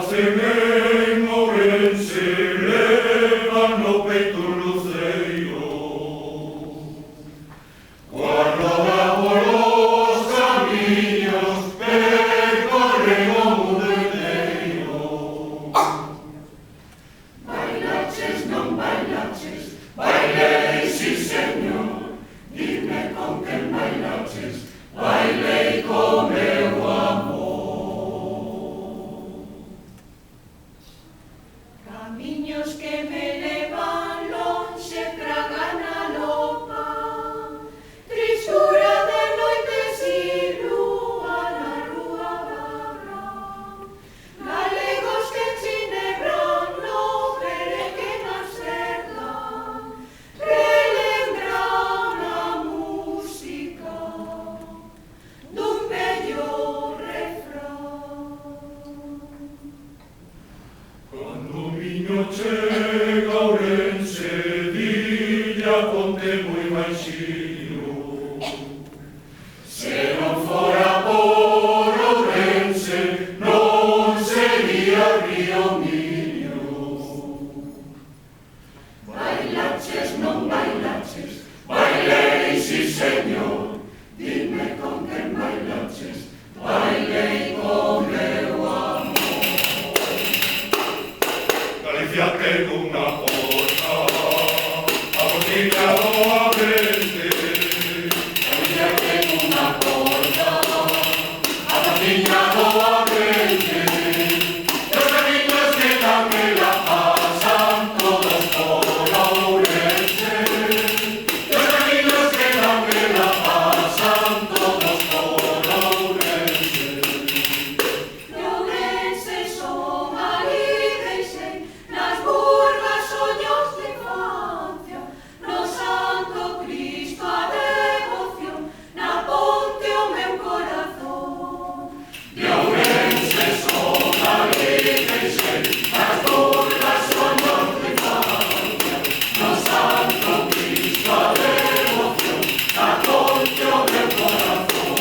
semen Ourense levan no peito un luceiro. Cuando va por los camiños percorren o mundo enteiro. Bailaches, non bailaches, bailei, si señor, dime con quen bailaches, bailei con meu amor. Camiños que me levan lonxe pra Ganalopa, trisura de noites y lúa na rúa barra, galegos que chinebran no perequena cerda, relembran a música dun bello refrán. Cando o viño chega a Ourense, dille a ponte moi baixiño. Se non fora por Ourense, non sería Río Miño. Bailaches, non bailaches, bailei, si señor, dime con quen bailaches, bailei con meu amor. Galicia ten unha porta, a portilla do Agreste. Galicia ten unha porta, a portilla do Agreste. Os camiños que daquela pasan todos por Ourense. Os camiños que daquela pasan todos por Ourense. De Ourense son alí deixei nas burgas soños de infancia, no Santo Cristo a devoción, na ponte o meu corazón. De Ourense son alí deixei nas burgas soños de infancia, no Santo Cristo a devoción, na ponte o meu corazón.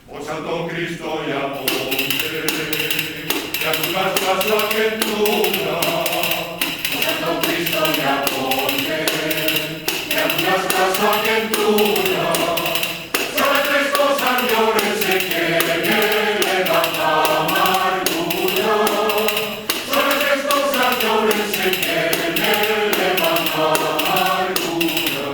O Santo Cristo e a ponte, e as burgas coa súa quentura. O Santo Cristo e a ponte, e as burgas coa súa quentura. Son as tres cosas de Ourense que me levan a amargura. Son as tres cosas de Ourense que me levan a amargura.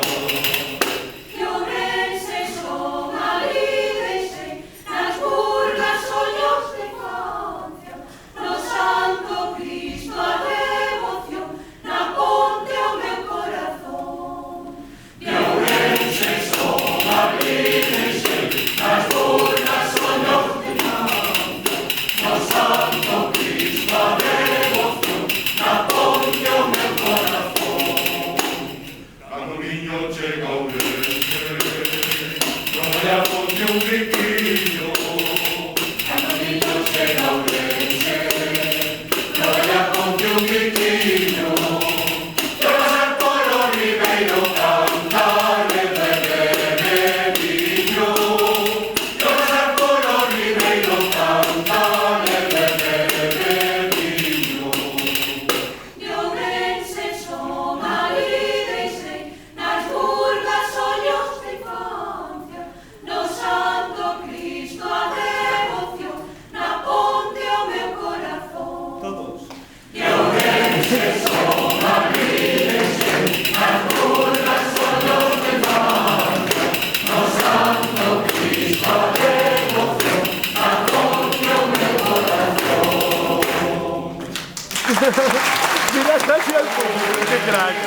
De Ourense son alí deixei nas burgas soños de infancia, no Santo Cristo a devoción, na ponte o meu corazón. De Ourense son alí deixei nas burgas soños de infancia, no Santo Cristo a devoción, na ponte o meu corazón. Cando o viño chega a Ourense, non hai a ponte un riquiño. Cando o viño chega a Ourense, non hai a ponte un riquiño. Eu pasar polo ribeiro cantar e remediño. Eu pasar polo ribeiro cantar e remediño. De Ourense son alí deixei nas burgas soños de infancia, no Santo Cristo a devoción, na ponte o meu corazón. Todos. De Ourense son alí deixei nas burgas soños de infancia, no Santo Cristo a devoción, na ponte o meu corazón. Mira, gracias. Qué crack.